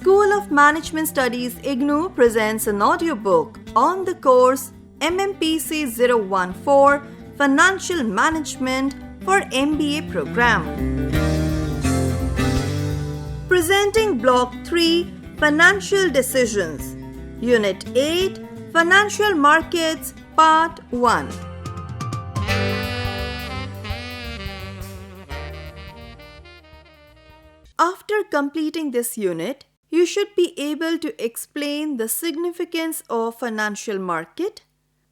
School of Management Studies IGNOU presents an audiobook on the course Mmpc 014 Financial Management for MBA program. Presenting Block 3 Financial Decisions, Unit 8 Financial Markets Part 1. After completing this unit, you should be able to explain the significance of financial market,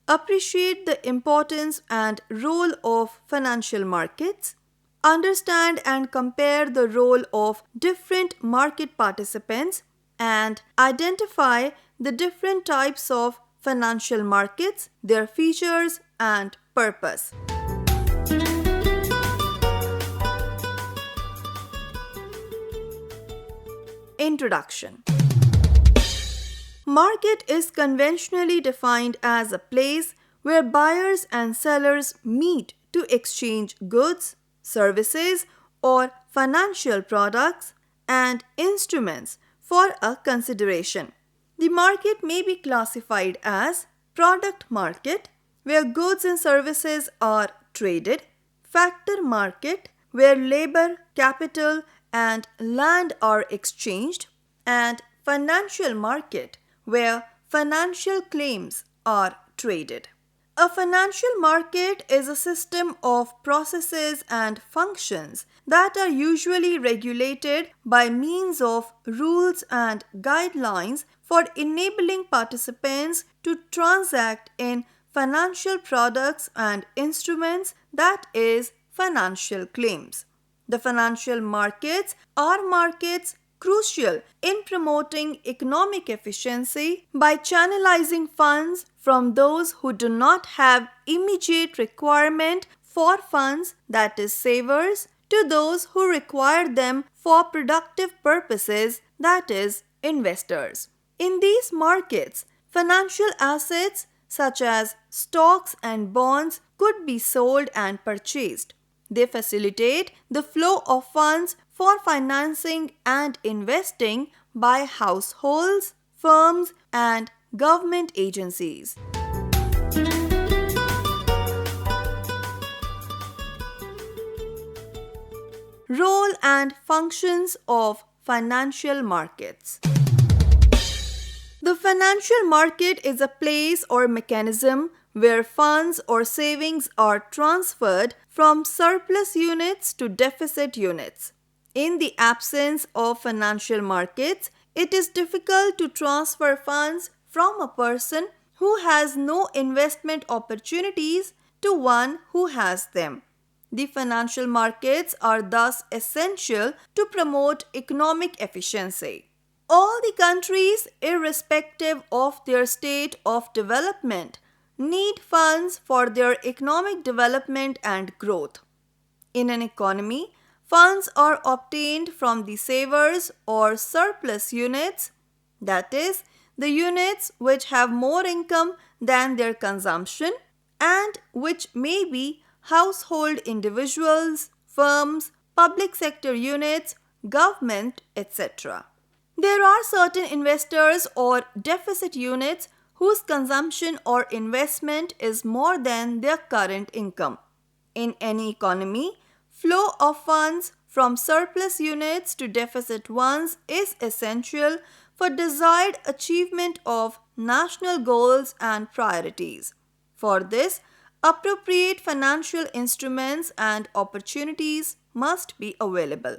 appreciate the importance and role of financial markets, understand and compare the role of different market participants, and identify the different types of financial markets, their features and purpose. Introduction. Market is conventionally defined as a place where buyers and sellers meet to exchange goods, services, or financial products and instruments for a consideration. The market may be classified as product market, where goods and services are traded, factor market, where labor, capital, and land are exchanged, and financial market, where financial claims are traded. A financial market is a system of processes and functions that are usually regulated by means of rules and guidelines for enabling participants to transact in financial products and instruments, that is, financial claims. The financial markets are markets crucial in promoting economic efficiency by channelizing funds from those who do not have immediate requirement for funds, that is savers, to those who require them for productive purposes, that is investors. In these markets, financial assets such as stocks and bonds could be sold and purchased. They facilitate the flow of funds for financing and investing by households, firms, and government agencies. Role and functions of financial markets. The financial market is a place or mechanism where funds or savings are transferred from surplus units to deficit units. In the absence of financial markets, it is difficult to transfer funds from a person who has no investment opportunities to one who has them. The financial markets are thus essential to promote economic efficiency. All the countries, irrespective of their state of development, need funds for their economic development and growth. In an economy, funds are obtained from the savers or surplus units, that is, the units which have more income than their consumption and which may be household individuals, firms, public sector units, government, etc. There are certain investors or deficit units whose consumption or investment is more than their current income. In any economy, flow of funds from surplus units to deficit ones is essential for desired achievement of national goals and priorities. For this, appropriate financial instruments and opportunities must be available.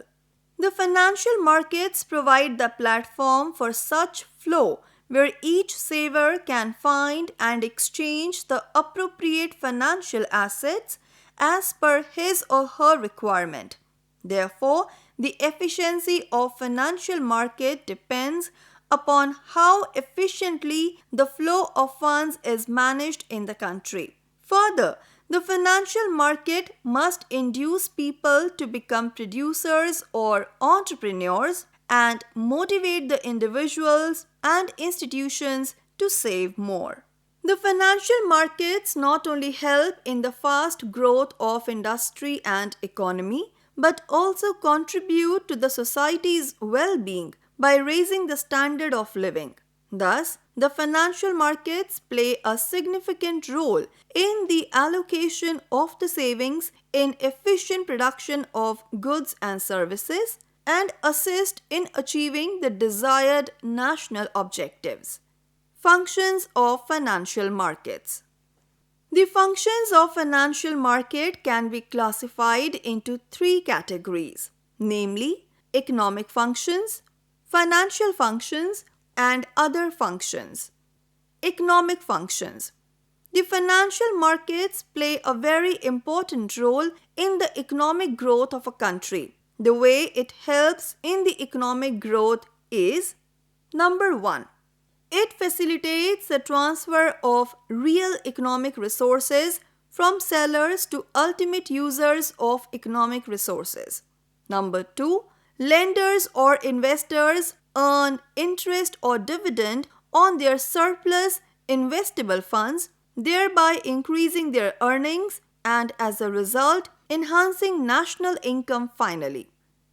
The financial markets provide the platform for such flow where each saver can find and exchange the appropriate financial assets as per his or her requirement. Therefore, the efficiency of financial market depends upon how efficiently the flow of funds is managed in the country. Further, the financial market must induce people to become producers or entrepreneurs and motivate the individuals and institutions to save more. The financial markets not only help in the fast growth of industry and economy, but also contribute to the society's well-being by raising the standard of living. Thus, the financial markets play a significant role in the allocation of the savings in efficient production of goods and services and assist in achieving the desired national objectives. Functions of financial markets. The functions of financial market can be classified into three categories, namely economic functions, financial functions, and other functions. Economic functions. The financial markets play a very important role in the economic growth of a country. The way it helps in the economic growth is: number 1. It facilitates the transfer of real economic resources from sellers to ultimate users of economic resources. Number 2. Lenders or investors earn interest or dividend on their surplus investable funds, thereby increasing their earnings and as a result enhancing national income finally.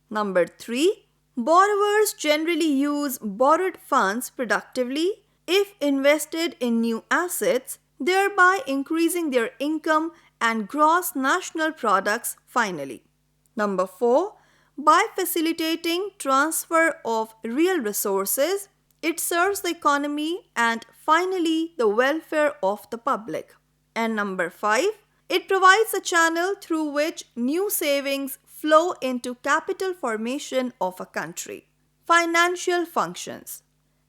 Number 3. Borrowers generally use borrowed funds productively if invested in new assets, thereby increasing their income and gross national products finally. Number 4. By facilitating transfer of real resources, it serves the economy and finally the welfare of the public. And number 5. It provides a channel through which new savings flow into capital formation of a country. Financial functions.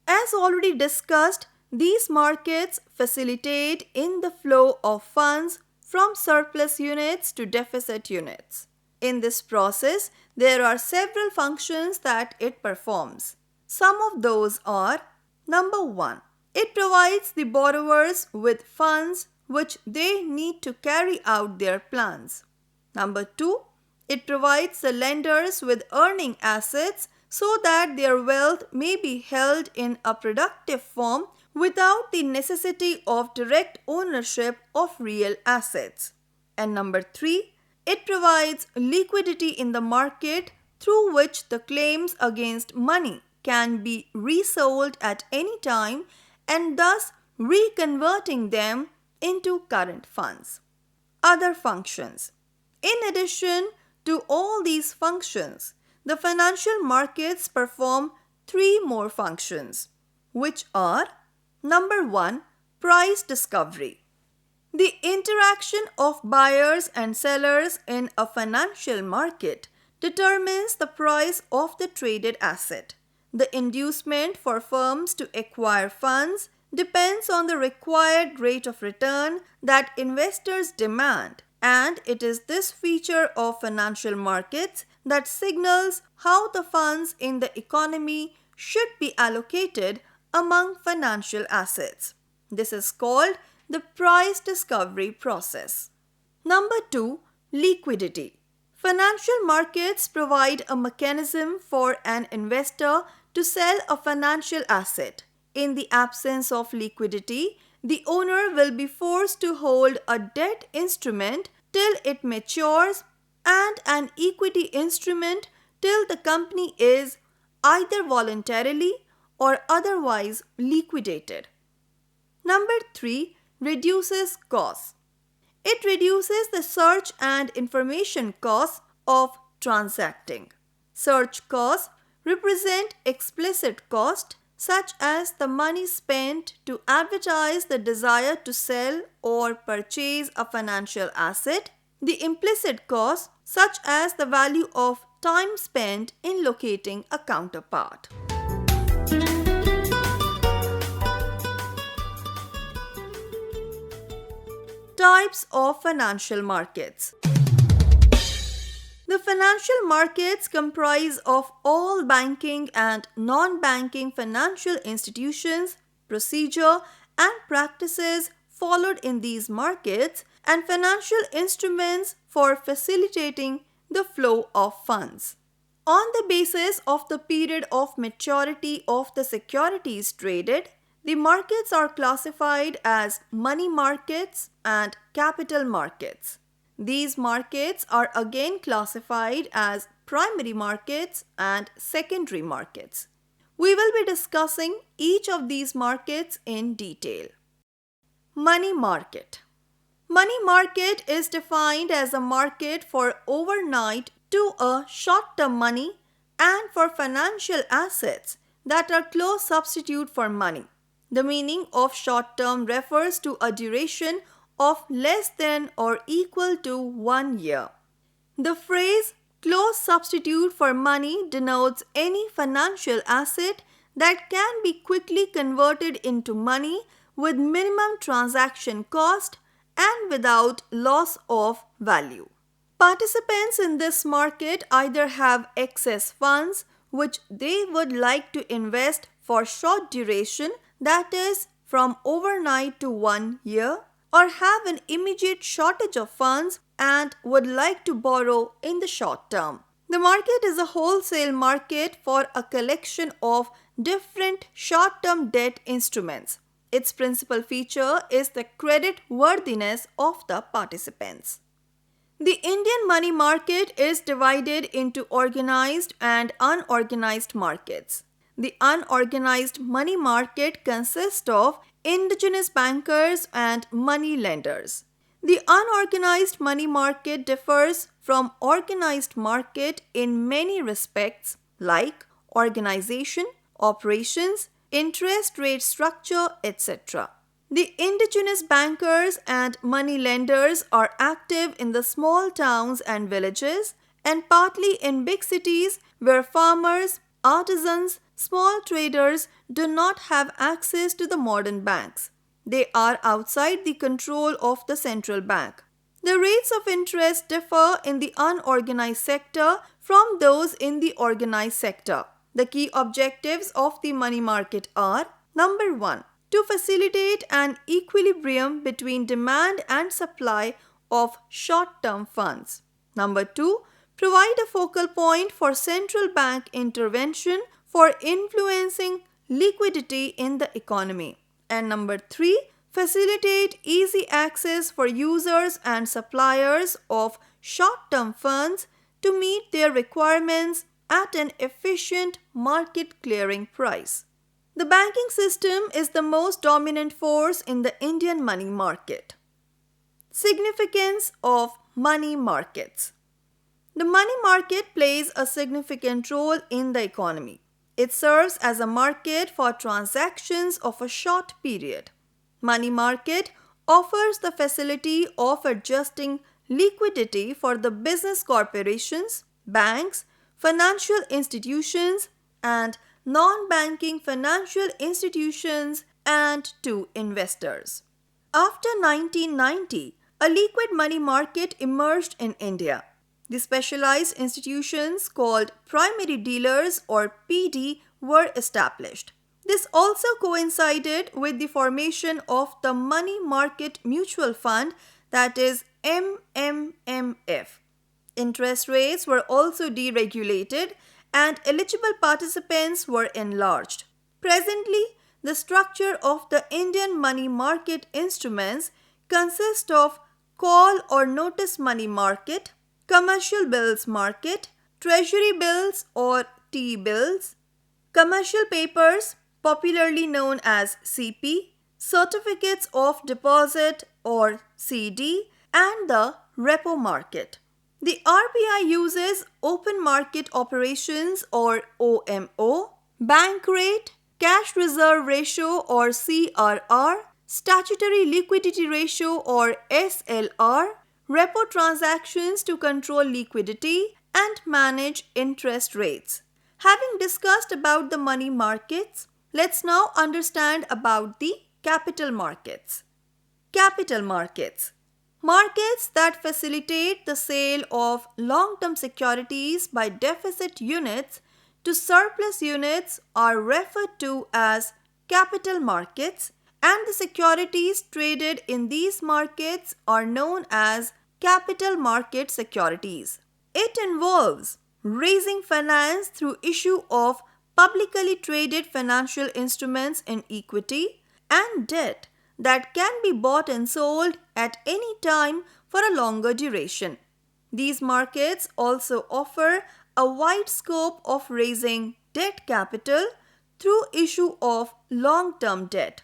As already discussed, these markets facilitate in the flow of funds from surplus units to deficit units. In this process, there are several functions that it performs. Some of those are: number 1. It provides the borrowers with funds which they need to carry out their plans. Number 2. It provides the lenders with earning assets so that their wealth may be held in a productive form without the necessity of direct ownership of real assets. And number 3. It provides liquidity in the market through which the claims against money can be resold at any time and thus reconverting them into current funds. Other functions. In addition to all these functions, the financial markets perform 3 more functions, which are: number 1. Price discovery. The interaction of buyers and sellers in a financial market determines the price of the traded asset. The inducement for firms to acquire funds depends on the required rate of return that investors demand, and it is this feature of financial markets that signals how the funds in the economy should be allocated among financial assets. This is called the price discovery process. Number 2. Liquidity. Financial markets provide a mechanism for an investor to sell a financial asset. In the absence of liquidity, the owner will be forced to hold a debt instrument till it matures and an equity instrument till the company is either voluntarily or otherwise liquidated. Number 3. Reduces costs. It reduces the search and information costs of transacting. Search costs represent explicit costs such as the money spent to advertise the desire to sell or purchase a financial asset, the implicit costs such as the value of time spent in locating a counterpart. Types of financial markets. The financial markets comprise of all banking and non-banking financial institutions, procedure and practices followed in these markets, and financial instruments for facilitating the flow of funds. On the basis of the period of maturity of the securities traded, the markets are classified as money markets and capital markets. These markets are again classified as primary markets and secondary markets. We will be discussing each of these markets in detail. Money market. Money market is defined as a market for overnight to a short-term money and for financial assets that are close substitute for money. The meaning of short-term refers to a duration of less than or equal to 1 year. The phrase close substitute for money denotes any financial asset that can be quickly converted into money with minimum transaction cost and without loss of value. Participants in this market either have excess funds which they would like to invest for short duration, that is from overnight to 1 year, or have an immediate shortage of funds and would like to borrow in the short term. The market is a wholesale market for a collection of different short-term debt instruments. Its principal feature is the credit worthiness of the participants. The Indian money market is divided into organized and unorganized markets. The unorganized money market consists of indigenous bankers and money lenders. The unorganized money market differs from organized market in many respects like organization, operations, interest rate structure, etc. The indigenous bankers and money lenders are active in the small towns and villages and partly in big cities where farmers, artisans, small traders do not have access to the modern banks. They are outside the control of the central bank. The rates of interest differ in the unorganized sector from those in the organized sector. The key objectives of the money market are: number 1, to facilitate an equilibrium between demand and supply of short-term funds. Number 2, provide a focal point for central bank intervention for influencing liquidity in the economy. And number 3, facilitate easy access for users and suppliers of short-term funds to meet their requirements at an efficient market clearing price. The banking system is the most dominant force in the Indian money market. Significance of money markets. The money market plays a significant role in the economy. It serves as a market for transactions of a short period. Money market offers the facility of adjusting liquidity for the business corporations, banks, financial institutions and non-banking financial institutions and to investors. After 1990, a liquid money market emerged in India. The specialized institutions called primary dealers or PD were established. This also coincided with the formation of the Money Market Mutual Fund, that is MMMF. Interest rates were also deregulated and eligible participants were enlarged. Presently, the structure of the Indian money market instruments consists of call or notice money market, commercial bills market, treasury bills or T-bills, commercial papers popularly known as CP, certificates of deposit or CD, and the repo market. The RBI uses open market operations or OMO, bank rate, cash reserve ratio or CRR, statutory liquidity ratio or SLR, repo transactions to control liquidity and manage interest rates. Having discussed about the money markets, let's now understand about the capital markets. Capital markets. Markets that facilitate the sale of long-term securities by deficit units to surplus units are referred to as capital markets, and the securities traded in these markets are known as capital market securities. It involves raising finance through issue of publicly traded financial instruments in equity and debt that can be bought and sold at any time for a longer duration. These markets also offer a wide scope of raising debt capital through issue of long-term debt.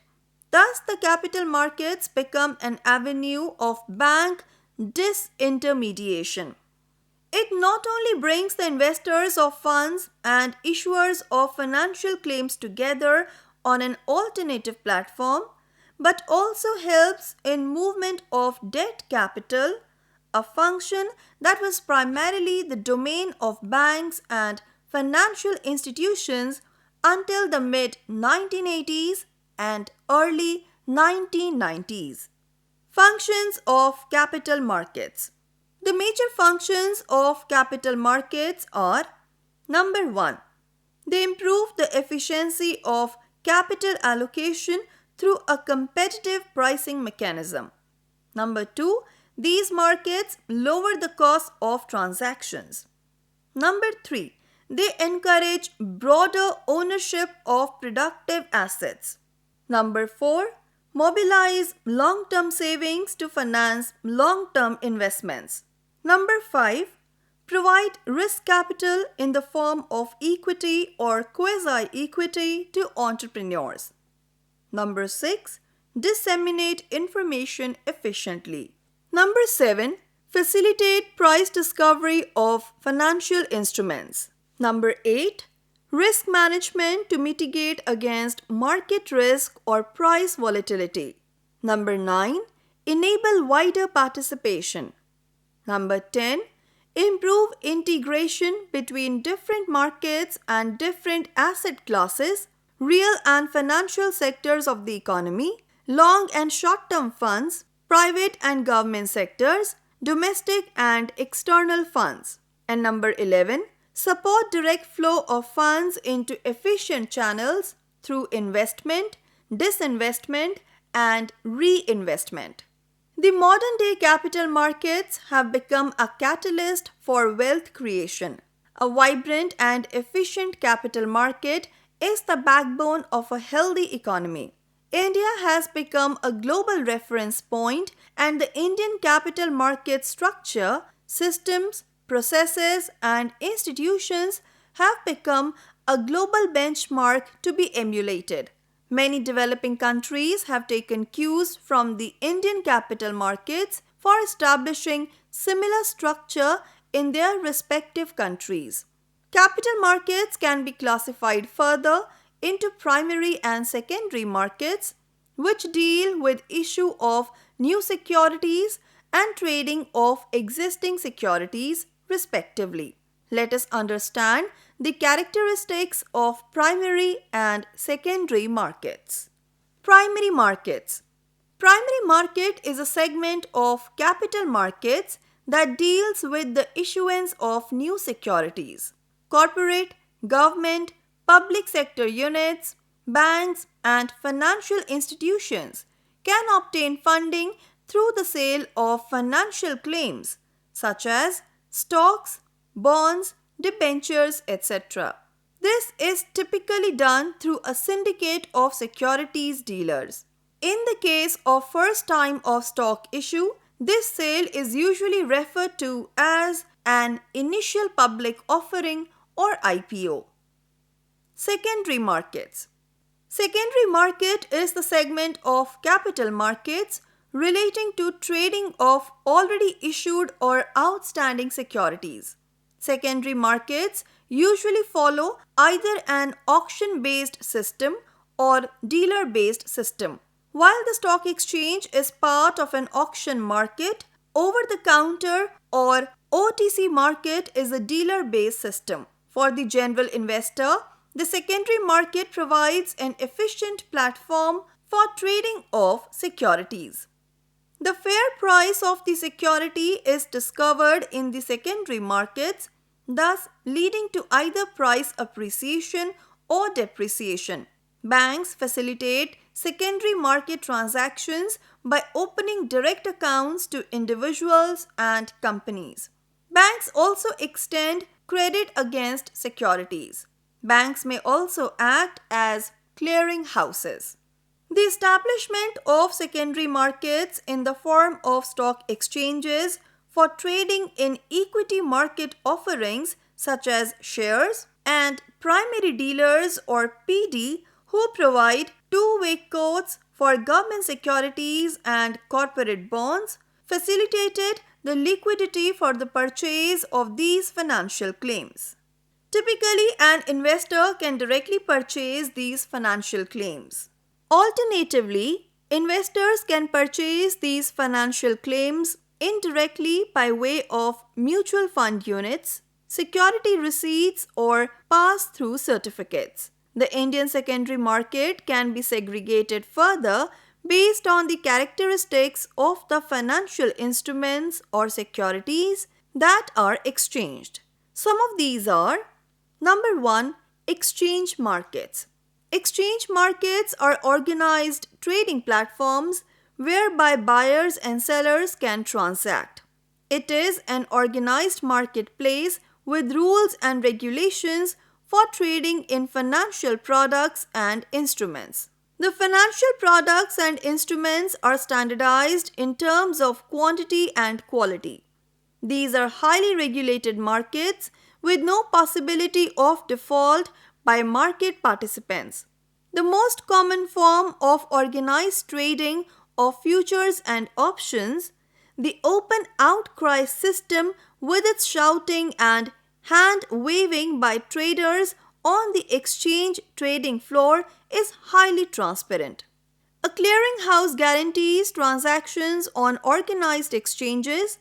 Thus, the capital markets become an avenue of bank disintermediation. It not only brings the investors of funds and issuers of financial claims together on an alternative platform, but also helps in movement of debt capital, a function that was primarily the domain of banks and financial institutions until the mid-1980s and early 1990s. Functions of capital markets. The major functions of capital markets are: number 1. They improve the efficiency of capital allocation through a competitive pricing mechanism. Number 2. These markets lower the cost of transactions. Number 3. They encourage broader ownership of productive assets. Number 4. Mobilize long-term savings to finance long-term investments. Number 5. Provide risk capital in the form of equity or quasi-equity to entrepreneurs. Number 6. Disseminate information efficiently. Number 7. Facilitate price discovery of financial instruments. Number 8. Risk management to mitigate against market risk or price volatility. Number 9. Enable wider participation. Number 10. Improve integration between different markets and different asset classes, real and financial sectors of the economy, long and short-term funds, private and government sectors, domestic and external funds. And number 11. Support direct flow of funds into efficient channels through investment, disinvestment, and reinvestment. The modern-day capital markets have become a catalyst for wealth creation. A vibrant and efficient capital market is the backbone of a healthy economy. India has become a global reference point, and the Indian capital market structure, systems, processes, and institutions have become a global benchmark to be emulated. Many developing countries have taken cues from the Indian capital markets for establishing similar structure in their respective countries. Capital markets can be classified further into primary and secondary markets, which deal with issue of new securities and trading of existing securities respectively. Let us understand the characteristics of primary and secondary markets. Primary markets. Primary market is a segment of capital markets that deals with the issuance of new securities. Corporate, government, public sector units, banks, and financial institutions can obtain funding through the sale of financial claims such as stocks, bonds, debentures, etc. This is typically done through a syndicate of securities dealers. In the case of first time of stock issue, this sale is usually referred to as an initial public offering or IPO. Secondary markets. Secondary market is the segment of capital markets relating to trading of already issued or outstanding securities. Secondary markets usually follow either an auction-based system or dealer-based system. While the stock exchange is part of an auction market, over-the-counter or OTC market is a dealer-based system. For the general investor, the secondary market provides an efficient platform for trading of securities. The fair price of the security is discovered in the secondary markets, thus leading to either price appreciation or depreciation. Banks facilitate secondary market transactions by opening direct accounts to individuals and companies. Banks also extend credit against securities. Banks may also act as clearing houses. The establishment of secondary markets in the form of stock exchanges for trading in equity market offerings such as shares and primary dealers or PD who provide two-way quotes for government securities and corporate bonds facilitated the liquidity for the purchase of these financial claims. Typically, an investor can directly purchase these financial claims. Alternatively, investors can purchase these financial claims indirectly by way of mutual fund units, security receipts, or pass-through certificates. The Indian secondary market can be segregated further based on the characteristics of the financial instruments or securities that are exchanged. Some of these are: Number 1. Exchange markets. Exchange markets are organized trading platforms whereby buyers and sellers can transact. It is an organized marketplace with rules and regulations for trading in financial products and instruments. The financial products and instruments are standardized in terms of quantity and quality. These are highly regulated markets with no possibility of default by market participants. The most common form of organized trading of futures and options, the open outcry system with its shouting and hand waving by traders on the exchange trading floor, is highly transparent. A clearinghouse guarantees transactions on organized exchanges,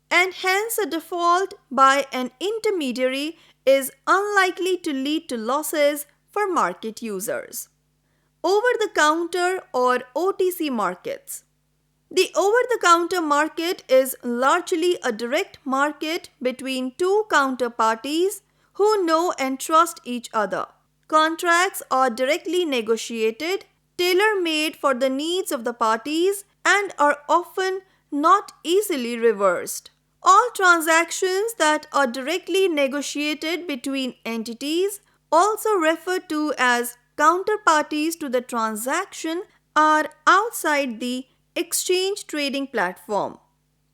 and hence a default by an intermediary is unlikely to lead to losses for market users. Over-the-counter or OTC markets. The over-the-counter market is largely a direct market between two counterparties who know and trust each other. Contracts are directly negotiated, tailor-made for the needs of the parties, and are often not easily reversed. All transactions that are directly negotiated between entities, also referred to as counterparties to the transaction, are outside the exchange trading platform.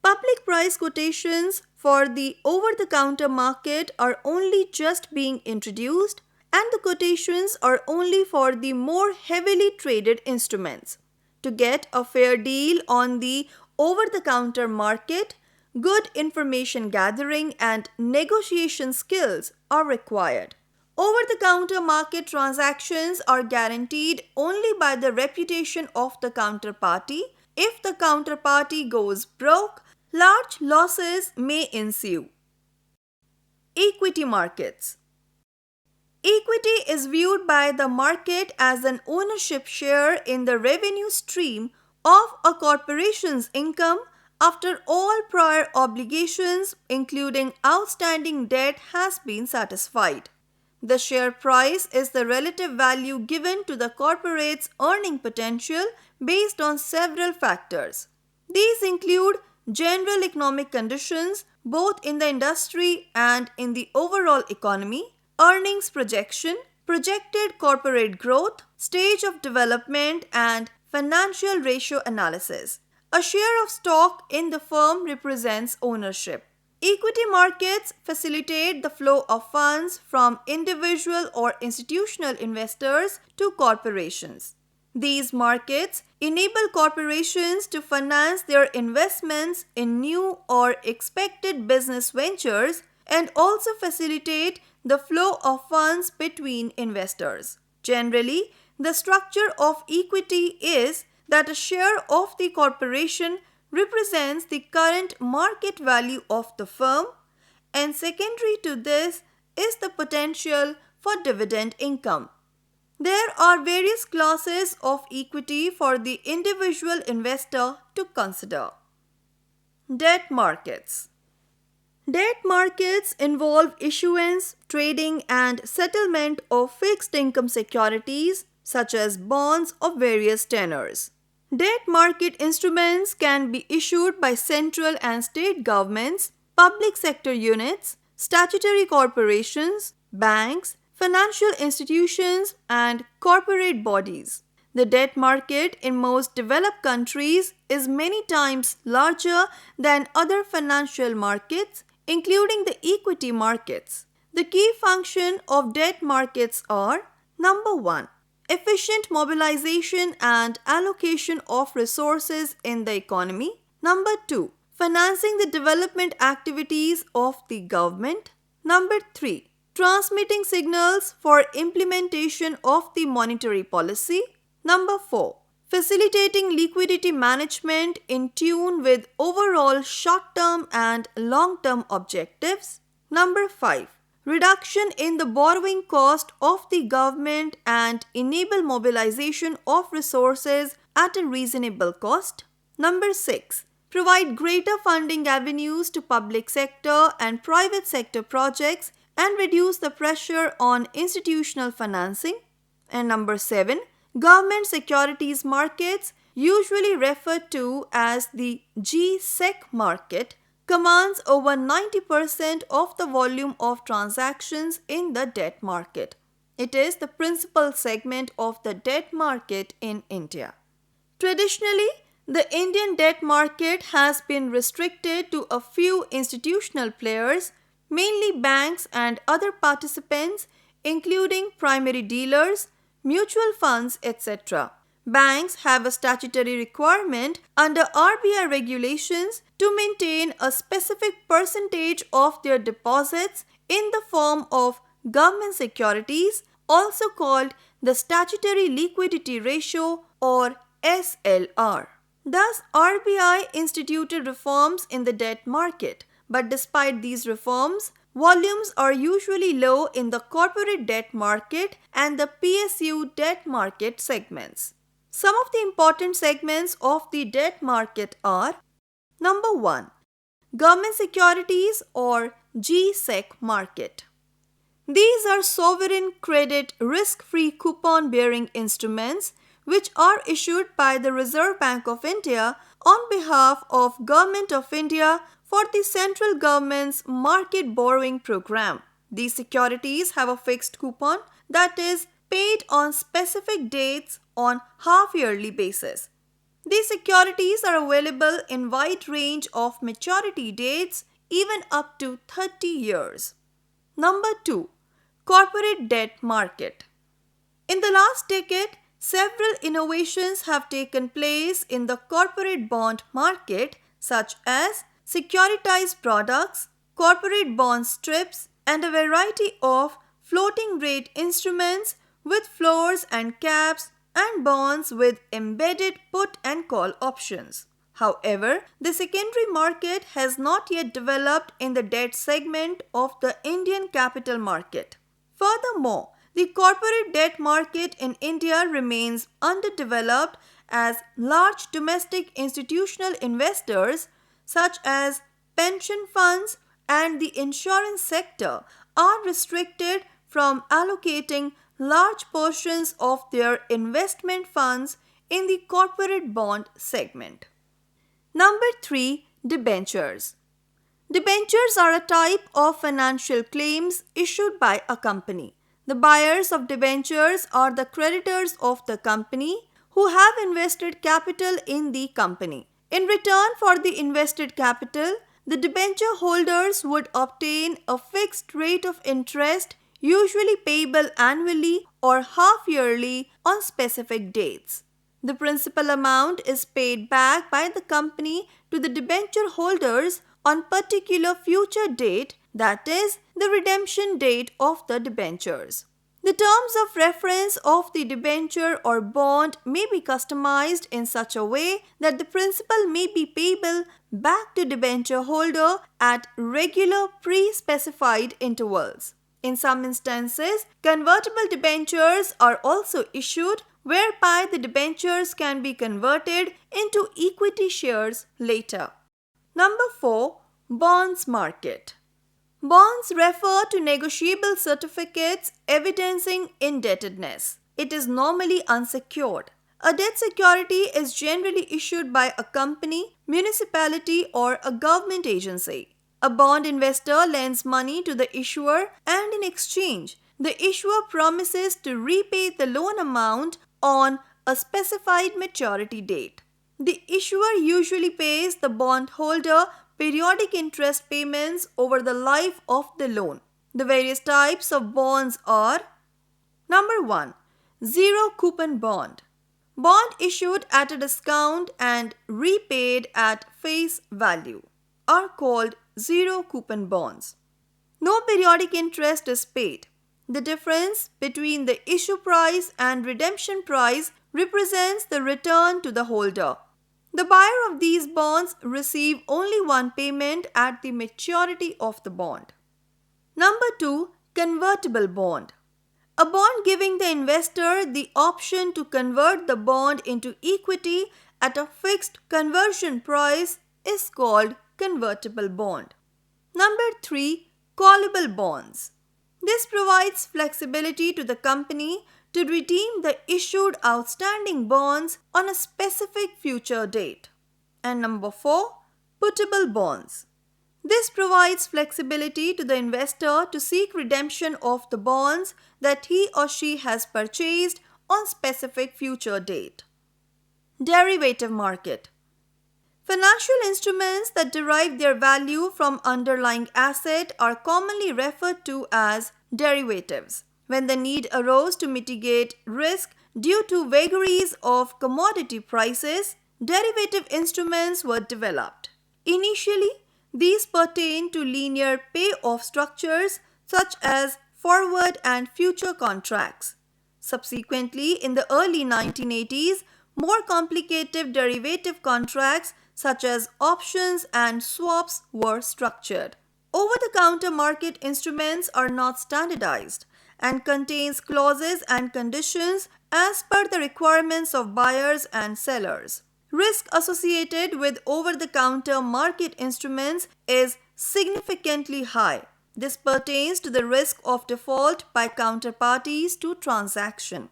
Public price quotations for the over-the-counter market are only just being introduced, and the quotations are only for the more heavily traded instruments. To get a fair deal on the over-the-counter market, good information gathering and negotiation skills are required. Over-the-counter market transactions are guaranteed only by the reputation of the counterparty. If the counterparty goes broke, large losses may ensue. Equity markets. Equity is viewed by the market as an ownership share in the revenue stream of a corporation's income after all prior obligations, including outstanding debt, has been satisfied. The share price is the relative value given to the corporate's earning potential based on several factors. These include general economic conditions, both in the industry and in the overall economy, earnings projection, projected corporate growth, stage of development, and financial ratio analysis. A share of stock in the firm represents ownership. Equity markets facilitate the flow of funds from individual or institutional investors to corporations. These markets enable corporations to finance their investments in new or expected business ventures and also facilitate the flow of funds between investors. Generally, the structure of equity is that a share of the corporation represents the current market value of the firm, and secondary to this is the potential for dividend income. There are various classes of equity for the individual investor to consider. Debt markets. Debt markets involve issuance, trading, and settlement of fixed income securities such as bonds of various tenors. Debt market instruments can be issued by central and state governments, public sector units, statutory corporations, banks, financial institutions, and corporate bodies. The debt market in most developed countries is many times larger than other financial markets, including the equity markets. The key function of debt markets are: number 1, efficient mobilization and allocation of resources in the economy. Number 2, financing the development activities of the government. Number 3, transmitting signals for implementation of the monetary policy. Number 4, facilitating liquidity management in tune with overall short-term and long-term objectives. Number 5, reduction in the borrowing cost of the government and enable mobilization of resources at a reasonable cost. Number 6, provide greater funding avenues to public sector and private sector projects and reduce the pressure on institutional financing. And number 7, government securities markets, usually referred to as the G-Sec market, commands over 90% of the volume of transactions in the debt market. It is the principal segment of the debt market in India. Traditionally, the Indian debt market has been restricted to a few institutional players, mainly banks and other participants, including primary dealers, mutual funds, etc. Banks have a statutory requirement under RBI regulations to maintain a specific percentage of their deposits in the form of government securities, also called the statutory liquidity ratio or SLR. Thus, RBI instituted reforms in the debt market, but despite these reforms, volumes are usually low in the corporate debt market and the PSU debt market segments. Some of the important segments of the debt market are: number 1, government securities or G-Sec market. These are sovereign credit risk-free coupon-bearing instruments which are issued by the Reserve Bank of India on behalf of Government of India for the central government's market borrowing program. These securities have a fixed coupon that is paid on specific dates on half-yearly basis. These securities are available in wide range of maturity dates, even up to 30 years. Number 2, corporate debt market. In the last decade, several innovations have taken place in the corporate bond market, such as securitized products, corporate bond strips, and a variety of floating rate instruments with floors and caps and bonds with embedded put and call options. However, the secondary market has not yet developed in the debt segment of the Indian capital market. Furthermore, the corporate debt market in India remains underdeveloped as large domestic institutional investors such as pension funds and the insurance sector are restricted from allocating large portions of their investment funds in the corporate bond segment. Number 3, debentures. Debentures are a type of financial claims issued by a company. The buyers of debentures are the creditors of the company who have invested capital in the company. In return for the invested capital, the debenture holders would obtain a fixed rate of interest, usually payable annually or half-yearly on specific dates. The principal amount is paid back by the company to the debenture holders on particular future date, that is, the redemption date of the debentures. The terms of reference of the debenture or bond may be customized in such a way that the principal may be payable back to debenture holder at regular pre-specified intervals. In some instances, convertible debentures are also issued whereby the debentures can be converted into equity shares later. Number 4, bonds market. Bonds refer to negotiable certificates evidencing indebtedness. It is normally unsecured. A debt security is generally issued by a company, municipality, or a government agency. A bond investor lends money to the issuer and in exchange, the issuer promises to repay the loan amount on a specified maturity date. The issuer usually pays the bondholder periodic interest payments over the life of the loan. The various types of bonds are: Number 1. Zero coupon bond. Bond issued at a discount and repaid at face value are called zero coupon bonds. No periodic interest is paid. The difference between the issue price and redemption price represents the return to the holder. The buyer of these bonds receive only one payment at the maturity of the bond. Number 2. Convertible bond. A bond giving the investor the option to convert the bond into equity at a fixed conversion price is called convertible bond. Number 3. Callable bonds. This provides flexibility to the company to redeem the issued outstanding bonds on a specific future date. And number 4. Puttable bonds. This provides flexibility to the investor to seek redemption of the bonds that he or she has purchased on specific future date. Derivative market. Financial instruments that derive their value from underlying asset are commonly referred to as derivatives. When the need arose to mitigate risk due to vagaries of commodity prices, derivative instruments were developed. Initially, these pertain to linear payoff structures such as forward and future contracts. Subsequently, in the early 1980s, more complicated derivative contracts such as options and swaps were structured. Over-the-counter market instruments are not standardized and contains clauses and conditions as per the requirements of buyers and sellers. Risk associated with over-the-counter market instruments is significantly high. This pertains to the risk of default by counterparties to transaction.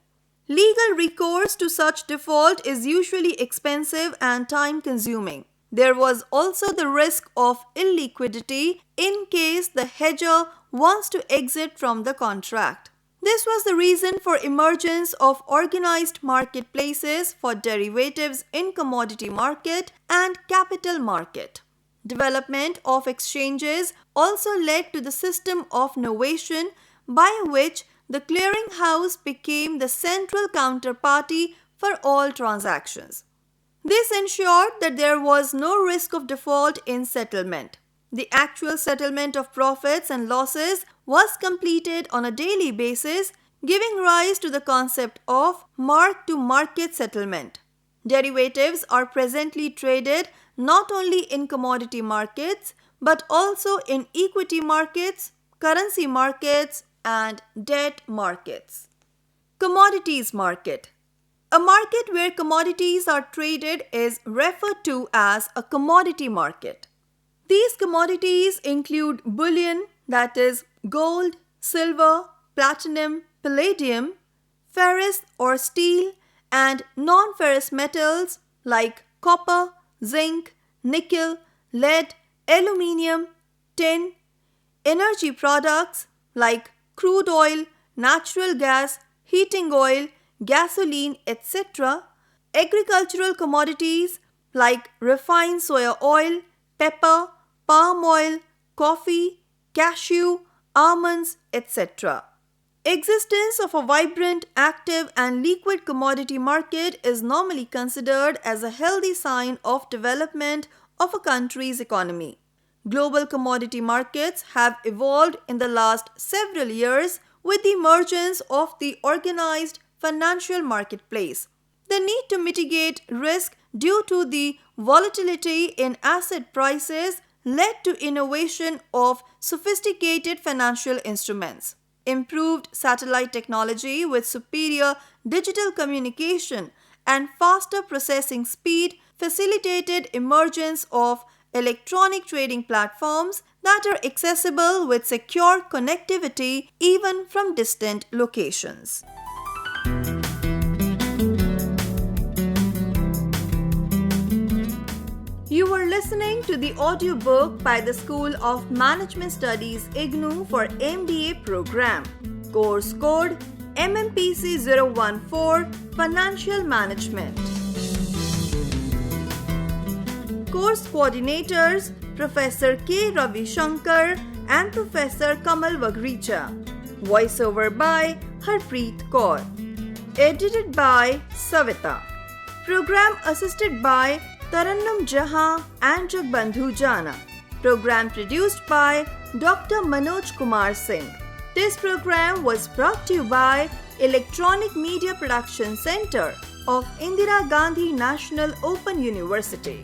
Legal recourse to such default is usually expensive and time-consuming. There was also the risk of illiquidity in case the hedger wants to exit from the contract. This was the reason for emergence of organized marketplaces for derivatives in commodity market and capital market. Development of exchanges also led to the system of novation by which the clearinghouse became the central counterparty for all transactions. This ensured that there was no risk of default in settlement. The actual settlement of profits and losses was completed on a daily basis, giving rise to the concept of mark-to-market settlement. Derivatives are presently traded not only in commodity markets but also in equity markets, currency markets, and debt markets. Commodities market. A market where commodities are traded is referred to as a commodity market. These commodities include bullion, that is gold, silver, platinum, palladium, ferrous or steel, and non-ferrous metals like copper, zinc, nickel, lead, aluminium, tin, energy products like crude oil, natural gas, heating oil, gasoline, etc., agricultural commodities like refined soya oil, pepper, palm oil, coffee, cashew, almonds, etc. Existence of a vibrant, active and liquid commodity market is normally considered as a healthy sign of development of a country's economy. Global commodity markets have evolved in the last several years with the emergence of the organized financial marketplace. The need to mitigate risk due to the volatility in asset prices led to innovation of sophisticated financial instruments. Improved satellite technology with superior digital communication and faster processing speed facilitated emergence of electronic trading platforms that are accessible with secure connectivity even from distant locations. You were listening to the audiobook by the School of Management Studies IGNOU for MBA program. Course code Mmpc 014 Financial Management. Course coordinators Professor K. Ravi Shankar and Professor Kamal Wagricha. Voiceover by Harpreet Kaur. Edited by Savita. Program assisted by Tarannum Jahan and Jagbandhu Jana. Program produced by Dr. Manoj Kumar Singh. This program was brought to you by Electronic Media Production Center of Indira Gandhi National Open University.